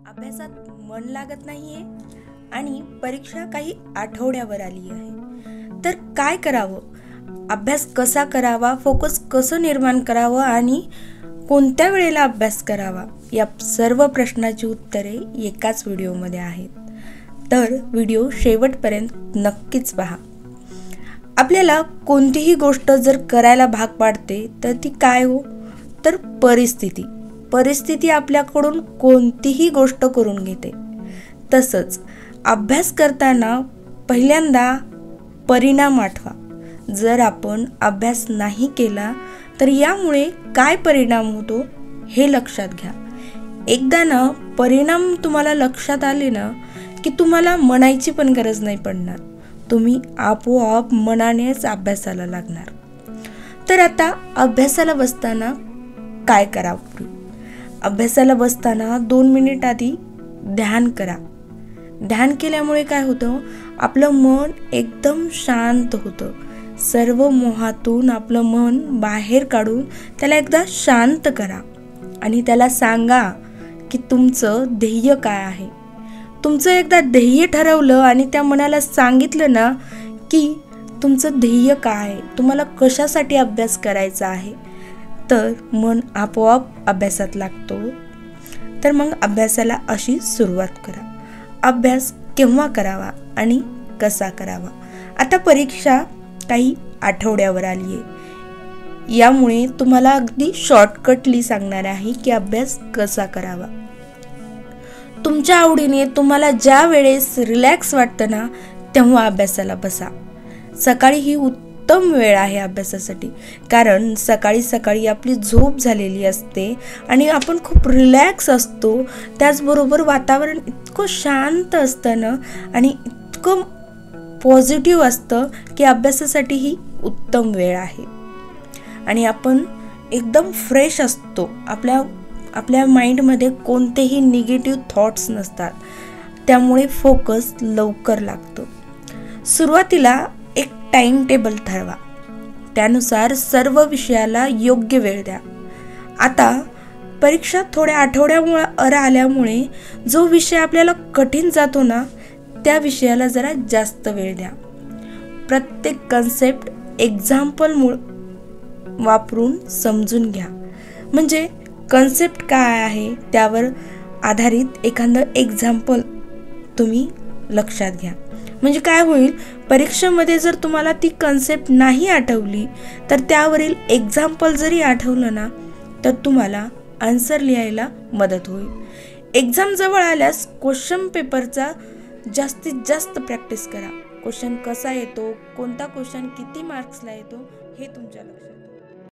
अभ्यासात मन लागत नाहीये आणि परीक्षा काही आठवड्यावर आली आहे, तर काय करावं? अभ्यास कसा करावा, फोकस कसं निर्माण करावं आणि कोणत्या वेळेला अभ्यास करावा, या सर्व प्रश्नाची उत्तरे एकाच व्हिडिओमध्ये आहेत. तर व्हिडिओ शेवटपर्यंत नक्कीच पहा. आपल्याला कोणतीही गोष्ट जर करायला भाग पाडते तर ती काय हो, तर परिस्थिती आपल्याकडून कोणतीही गोष्ट करून घेते. तसंच अभ्यास करताना पहिल्यांदा परिणाम आठवा. जर आपण अभ्यास नाही केला तर यामुळे काय परिणाम होतो हे लक्षात घ्या. एकदा ना परिणाम तुम्हाला लक्षात आले ना की तुम्हाला म्हणायची पण गरज नाही पडणार. तुम्ही आपोआप मनानेच अभ्यासाला लागणार. तर आता अभ्यासाला बसताना काय करावं? अभ्यासाला बसताना 2 मिनिट आधी ध्यान करा. ध्यान केल्यामुळे काय होतं, आपलं मन एकदम शांत होतं. सर्व मोहातून आपलं मन बाहेर काढून त्याला एकदा शांत करा आणि त्याला सांगा की तुमचं ध्येय काय आहे. तुमचं एकदा ध्येय ठरवलं आणि त्या मनाला सांगितलं ना की तुमचं ध्येय काय आहे, तुम्हाला कशासाठी अभ्यास करायचा आहे, तर मन आपोआप अभ्यासात लागतो. तर मग अभ्यासाला अशी सुरुवात करा. अभ्यास केव्हा करावा आणि कसा करावा? आता परीक्षा काही आठवड्यावर आली आहे, यामुळे तुम्हाला अगदी शॉर्टकटली सांगणार आहे की अभ्यास कसा करावा. तुमच्या आवडीने तुम्हाला ज्या वेळेस रिलॅक्स वाटतं ना तेव्हा अभ्यासाला बसा. सकाळी ही उत्तम वेळ आहे अभ्यासासाठी, कारण सकाळी आपली झोप झालेली असते आणि आपण खूप रिलॅक्स असतो. त्याचबरोबर वातावरण इतकं शांत असतं ना आणि इतकं पॉझिटिव्ह असतं की अभ्यासासाठी ही उत्तम वेळ आहे. आणि आपण एकदम फ्रेश असतो. आपल्या माइंडमध्ये कोणतेही निगेटिव्ह थॉट्स नसतात, त्यामुळे फोकस लवकर लागतो. सुरुवातीला एक टाइम टेबल ठरवा. त्यानुसार सर्व विषयाला योग्य वेळ द्या. आता परीक्षा थोड्या आठवड्यावर आल्यामुळे जो विषय आपल्याला कठीण जातो ना त्या विषयाला जरा जास्त वेळ द्या. प्रत्येक कन्सेप्ट एक्झाम्पल वापरून समजून घ्या. म्हणजे कन्सेप्ट काय आहे त्यावर आधारित एखादं एक्झाम्पल तुम्ही लक्षात घ्या. म्हणजे काय होईल, परीक्षेमध्ये जर तुम्हाला ती कन्सेप्ट नाही आठवली तर त्यावरील एक्झाम्पल जरी आठवलं ना तर तुम्हाला आन्सर लिहायला मदत होईल. एक्झाम जवळ आल्यास क्वेश्चन पेपरचा जास्तीत जास्त प्रॅक्टिस करा. क्वेश्चन कसा येतो, कोणता क्वेश्चन किती मार्क्सला येतो हे तुमच्या लक्षात